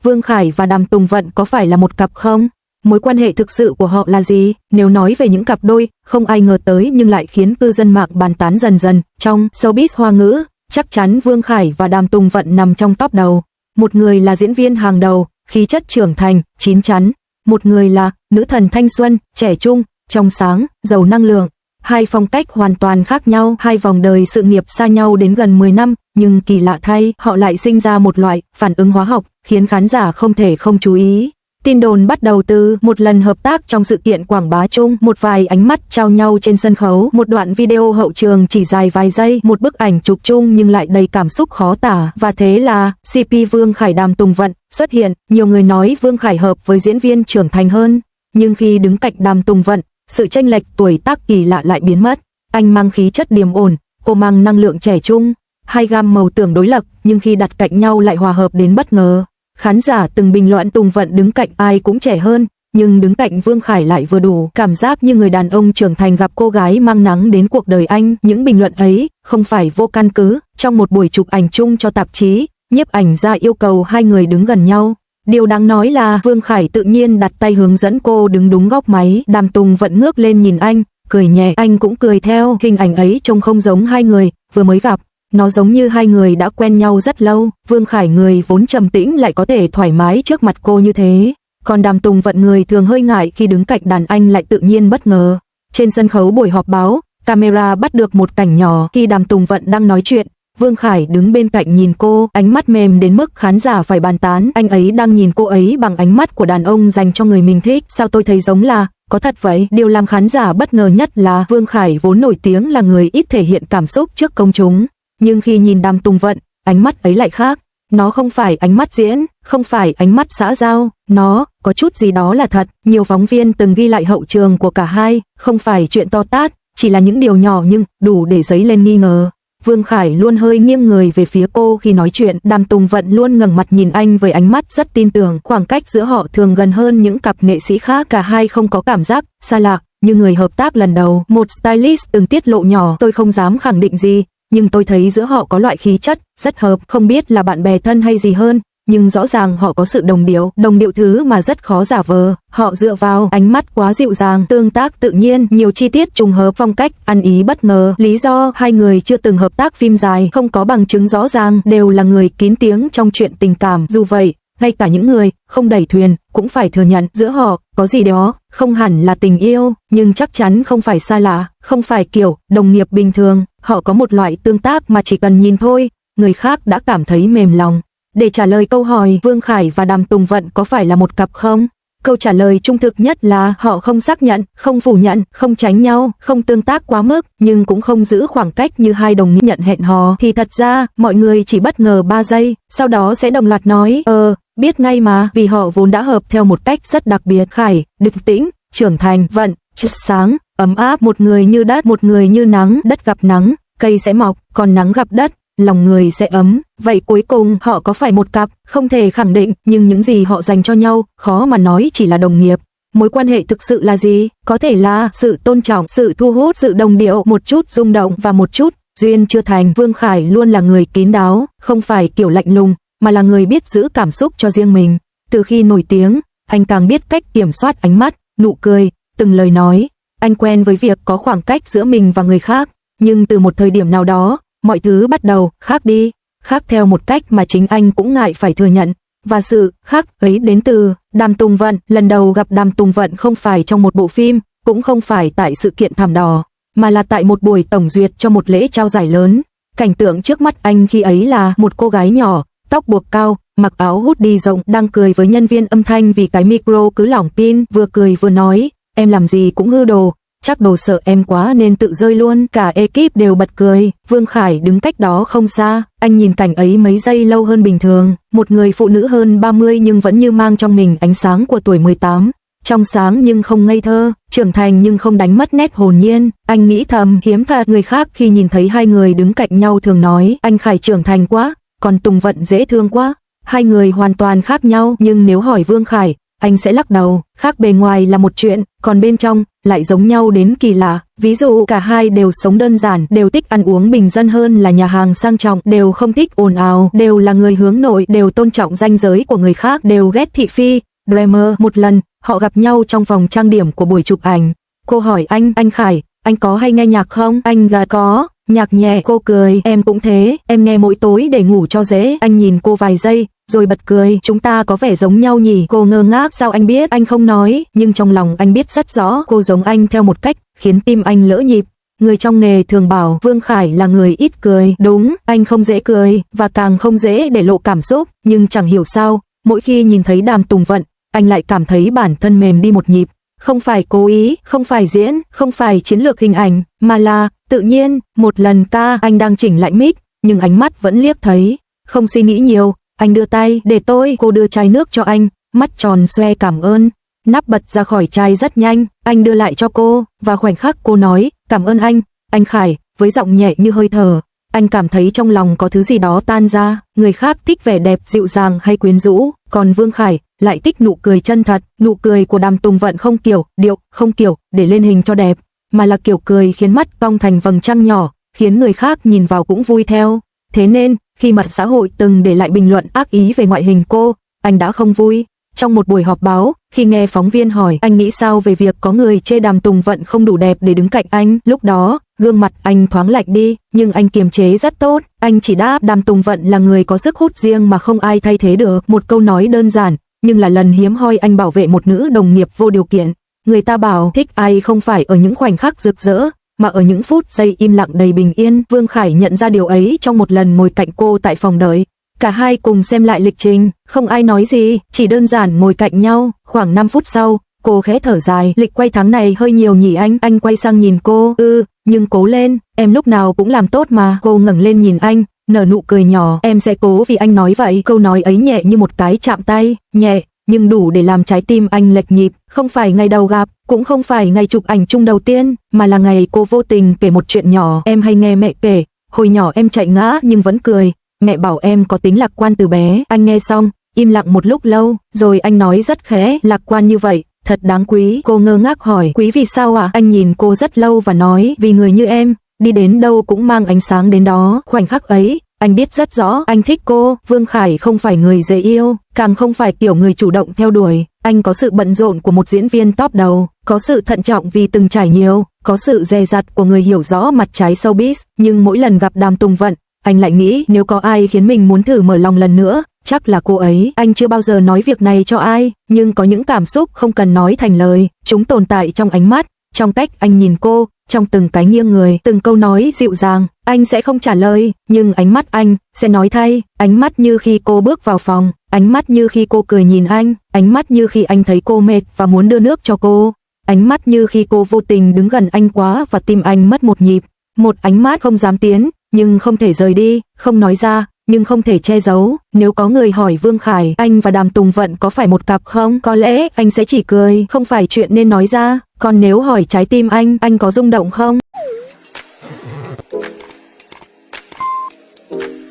Vương Khải và Đàm Tùng Vận có phải là một cặp không? Mối quan hệ thực sự của họ là gì? Nếu nói về những cặp đôi, không ai ngờ tới nhưng lại khiến cư dân mạng bàn tán dần dần. Trong showbiz Hoa ngữ, chắc chắn Vương Khải và Đàm Tùng Vận nằm trong top đầu. Một người là diễn viên hàng đầu, khí chất trưởng thành, chín chắn. Một người là nữ thần thanh xuân, trẻ trung, trong sáng, giàu năng lượng. Hai phong cách hoàn toàn khác nhau, hai vòng đời sự nghiệp xa nhau đến gần 10 năm, nhưng kỳ lạ thay, họ lại sinh ra một loại phản ứng hóa học, khiến khán giả không thể không chú ý. Tin đồn bắt đầu từ một lần hợp tác trong sự kiện quảng bá chung, một vài ánh mắt trao nhau trên sân khấu, một đoạn video hậu trường chỉ dài vài giây, một bức ảnh chụp chung nhưng lại đầy cảm xúc khó tả, và thế là CP Vương Khải Đàm Tùng Vận xuất hiện. Nhiều người nói Vương Khải hợp với diễn viên trưởng thành hơn, nhưng khi đứng cạnh Đàm Tùng Vận, sự chênh lệch tuổi tác kỳ lạ lại biến mất. Anh mang khí chất điềm ổn, cô mang năng lượng trẻ trung, hai gam màu tưởng đối lập, nhưng khi đặt cạnh nhau lại hòa hợp đến bất ngờ. Khán giả từng bình luận Tùng Vận đứng cạnh ai cũng trẻ hơn, nhưng đứng cạnh Vương Khải lại vừa đủ, cảm giác như người đàn ông trưởng thành gặp cô gái mang nắng đến cuộc đời anh. Những bình luận ấy không phải vô căn cứ. Trong một buổi chụp ảnh chung cho tạp chí, nhiếp ảnh gia yêu cầu hai người đứng gần nhau. Điều đáng nói là Vương Khải tự nhiên đặt tay hướng dẫn cô đứng đúng góc máy. Đàm Tùng Vận ngước lên nhìn anh, cười nhẹ, anh cũng cười theo. Hình ảnh ấy trông không giống hai người vừa mới gặp, nó giống như hai người đã quen nhau rất lâu. Vương Khải người vốn trầm tĩnh lại có thể thoải mái trước mặt cô như thế, còn Đàm Tùng Vận người thường hơi ngại khi đứng cạnh đàn anh lại tự nhiên bất ngờ. Trên sân khấu buổi họp báo, camera bắt được một cảnh nhỏ khi Đàm Tùng Vận đang nói chuyện. Vương Khải đứng bên cạnh nhìn cô, ánh mắt mềm đến mức khán giả phải bàn tán. Anh ấy đang nhìn cô ấy bằng ánh mắt của đàn ông dành cho người mình thích. Sao tôi thấy giống là có thật vậy? Điều làm khán giả bất ngờ nhất là Vương Khải vốn nổi tiếng là người ít thể hiện cảm xúc trước công chúng, nhưng khi nhìn Đàm Tùng Vận, ánh mắt ấy lại khác. Nó không phải ánh mắt diễn, không phải ánh mắt xã giao, nó có chút gì đó là thật. Nhiều phóng viên từng ghi lại hậu trường của cả hai, không phải chuyện to tát, chỉ là những điều nhỏ nhưng đủ để dấy lên nghi ngờ. Vương Khải luôn hơi nghiêng người về phía cô khi nói chuyện, Đàm Tùng Vận luôn ngẩng mặt nhìn anh với ánh mắt rất tin tưởng. Khoảng cách giữa họ thường gần hơn những cặp nghệ sĩ khác, cả hai không có cảm giác xa lạ như người hợp tác lần đầu. Một stylist từng tiết lộ nhỏ, tôi không dám khẳng định gì, nhưng tôi thấy giữa họ có loại khí chất rất hợp, không biết là bạn bè thân hay gì hơn, nhưng rõ ràng họ có sự đồng điệu thứ mà rất khó giả vờ. Họ dựa vào ánh mắt quá dịu dàng, tương tác tự nhiên, nhiều chi tiết trùng hợp, phong cách ăn ý bất ngờ. Lý do hai người chưa từng hợp tác phim dài không có bằng chứng rõ ràng, đều là người kín tiếng trong chuyện tình cảm. Dù vậy, ngay cả những người không đẩy thuyền cũng phải thừa nhận giữa họ có gì đó, không hẳn là tình yêu, nhưng chắc chắn không phải xa lạ, không phải kiểu đồng nghiệp bình thường. Họ có một loại tương tác mà chỉ cần nhìn thôi, người khác đã cảm thấy mềm lòng. Để trả lời câu hỏi Vương Khải và Đàm Tùng Vận có phải là một cặp không? Câu trả lời trung thực nhất là họ không xác nhận, không phủ nhận, không tránh nhau, không tương tác quá mức, nhưng cũng không giữ khoảng cách như hai đồng nghiệp nhận hẹn hò. Thì thật ra, mọi người chỉ bất ngờ 3 giây, sau đó sẽ đồng loạt nói, biết ngay mà, vì họ vốn đã hợp theo một cách rất đặc biệt. Khải, điềm tĩnh, trưởng thành, Vận, chất sáng, ấm áp, một người như đất, một người như nắng. Đất gặp nắng, cây sẽ mọc, còn nắng gặp đất, lòng người sẽ ấm. Vậy cuối cùng họ có phải một cặp? Không thể khẳng định, nhưng những gì họ dành cho nhau khó mà nói chỉ là đồng nghiệp. Mối quan hệ thực sự là gì? Có thể là sự tôn trọng, sự thu hút, sự đồng điệu, một chút rung động và một chút duyên chưa thành. Vương Khải luôn là người kín đáo, không phải kiểu lạnh lùng, mà là người biết giữ cảm xúc cho riêng mình. Từ khi nổi tiếng, anh càng biết cách kiểm soát ánh mắt, nụ cười, từng lời nói. Anh quen với việc có khoảng cách giữa mình và người khác, nhưng từ một thời điểm nào đó, mọi thứ bắt đầu khác đi, khác theo một cách mà chính anh cũng ngại phải thừa nhận. Và sự khác ấy đến từ Đàm Tùng Vận. Lần đầu gặp Đàm Tùng Vận không phải trong một bộ phim, cũng không phải tại sự kiện thảm đỏ, mà là tại một buổi tổng duyệt cho một lễ trao giải lớn. Cảnh tượng trước mắt anh khi ấy là một cô gái nhỏ, tóc buộc cao, mặc áo hoodie rộng, đang cười với nhân viên âm thanh vì cái micro cứ lỏng pin, vừa cười vừa nói, em làm gì cũng hư đồ, chắc đồ sợ em quá nên tự rơi luôn. Cả ekip đều bật cười. Vương Khải đứng cách đó không xa, anh nhìn cảnh ấy mấy giây lâu hơn bình thường. Một người phụ nữ hơn 30 nhưng vẫn như mang trong mình ánh sáng của tuổi 18, trong sáng nhưng không ngây thơ, trưởng thành nhưng không đánh mất nét hồn nhiên. Anh nghĩ thầm, hiếm thật, người khác khi nhìn thấy hai người đứng cạnh nhau thường nói, anh Khải trưởng thành quá, còn Tùng Vận dễ thương quá. Hai người hoàn toàn khác nhau, nhưng nếu hỏi Vương Khải, anh sẽ lắc đầu, khác bề ngoài là một chuyện, còn bên trong lại giống nhau đến kỳ lạ. Ví dụ cả hai đều sống đơn giản, đều thích ăn uống bình dân hơn là nhà hàng sang trọng, đều không thích ồn ào, đều là người hướng nội, đều tôn trọng ranh giới của người khác, đều ghét thị phi, drama. Một lần, họ gặp nhau trong phòng trang điểm của buổi chụp ảnh. Cô hỏi anh Khải, anh có hay nghe nhạc không? Anh gật có, nhạc nhẹ. Cô cười, em cũng thế, em nghe mỗi tối để ngủ cho dễ. Anh nhìn cô vài giây, rồi bật cười, chúng ta có vẻ giống nhau nhỉ? Cô ngơ ngác, sao anh biết? Anh không nói, nhưng trong lòng anh biết rất rõ, cô giống anh theo một cách khiến tim anh lỡ nhịp. Người trong nghề thường bảo Vương Khải là người ít cười. Đúng, anh không dễ cười, và càng không dễ để lộ cảm xúc, nhưng chẳng hiểu sao, mỗi khi nhìn thấy Đàm Tùng Vận, anh lại cảm thấy bản thân mềm đi một nhịp. Không phải cố ý, không phải diễn, không phải chiến lược hình ảnh, mà là tự nhiên. Một lần anh đang chỉnh lại mic, nhưng ánh mắt vẫn liếc thấy. Không suy nghĩ nhiều, anh đưa tay, để tôi. Cô đưa chai nước cho anh, mắt tròn xoe cảm ơn. Nắp bật ra khỏi chai rất nhanh, anh đưa lại cho cô, và khoảnh khắc cô nói, cảm ơn anh Khải, với giọng nhẹ như hơi thở. Anh cảm thấy trong lòng có thứ gì đó tan ra. Người khác thích vẻ đẹp dịu dàng hay quyến rũ, còn Vương Khải lại thích nụ cười chân thật. Nụ cười của Đàm Tùng Vận không kiểu điệu, không kiểu để lên hình cho đẹp, mà là kiểu cười khiến mắt cong thành vầng trăng nhỏ, khiến người khác nhìn vào cũng vui theo. Thế nên, khi mạng xã hội từng để lại bình luận ác ý về ngoại hình cô, anh đã không vui. Trong một buổi họp báo, khi nghe phóng viên hỏi anh nghĩ sao về việc có người chê Đàm Tùng Vận không đủ đẹp để đứng cạnh anh, lúc đó, gương mặt anh thoáng lạnh đi, nhưng anh kiềm chế rất tốt. Anh chỉ đáp Đàm Tùng Vận là người có sức hút riêng mà không ai thay thế được. Một câu nói đơn giản, nhưng là lần hiếm hoi anh bảo vệ một nữ đồng nghiệp vô điều kiện. Người ta bảo thích ai không phải ở những khoảnh khắc rực rỡ, mà ở những phút giây im lặng đầy bình yên. Vương Khải nhận ra điều ấy trong một lần ngồi cạnh cô tại phòng đợi. Cả hai cùng xem lại lịch trình, không ai nói gì, chỉ đơn giản ngồi cạnh nhau. Khoảng 5 phút sau, cô khẽ thở dài, lịch quay tháng này hơi nhiều nhỉ anh? Anh quay sang nhìn cô, nhưng cố lên, em lúc nào cũng làm tốt mà. Cô ngẩng lên nhìn anh, nở nụ cười nhỏ, em sẽ cố vì anh nói vậy. Câu nói ấy nhẹ như một cái chạm tay, nhẹ, nhưng đủ để làm trái tim anh lệch nhịp. Không phải ngày đầu gặp, cũng không phải ngày chụp ảnh chung đầu tiên, mà là ngày cô vô tình kể một chuyện nhỏ. Em hay nghe mẹ kể, hồi nhỏ em chạy ngã nhưng vẫn cười. Mẹ bảo em có tính lạc quan từ bé. Anh nghe xong, im lặng một lúc lâu, rồi anh nói rất khẽ, lạc quan như vậy, thật đáng quý. Cô ngơ ngác hỏi, quý vì sao ạ? Anh nhìn cô rất lâu và nói, vì người như em, đi đến đâu cũng mang ánh sáng đến đó. Khoảnh khắc ấy, anh biết rất rõ, anh thích cô. Vương Khải không phải người dễ yêu, càng không phải kiểu người chủ động theo đuổi. Anh có sự bận rộn của một diễn viên top đầu, có sự thận trọng vì từng trải nhiều, có sự dè dặt của người hiểu rõ mặt trái showbiz. Nhưng mỗi lần gặp Đàm Tùng Vận, anh lại nghĩ nếu có ai khiến mình muốn thử mở lòng lần nữa, chắc là cô ấy. Anh chưa bao giờ nói việc này cho ai, nhưng có những cảm xúc không cần nói thành lời, chúng tồn tại trong ánh mắt, trong cách anh nhìn cô, trong từng cái nghiêng người, từng câu nói dịu dàng. Anh sẽ không trả lời, nhưng ánh mắt anh sẽ nói thay. Ánh mắt như khi cô bước vào phòng, ánh mắt như khi cô cười nhìn anh, ánh mắt như khi anh thấy cô mệt và muốn đưa nước cho cô, ánh mắt như khi cô vô tình đứng gần anh quá và tim anh mất một nhịp. Một ánh mắt không dám tiến, nhưng không thể rời đi, không nói ra, nhưng không thể che giấu. Nếu có người hỏi Vương Khải, anh và Đàm Tùng Vận có phải một cặp không? Có lẽ anh sẽ chỉ cười, không phải chuyện nên nói ra. Còn nếu hỏi trái tim anh có rung động không?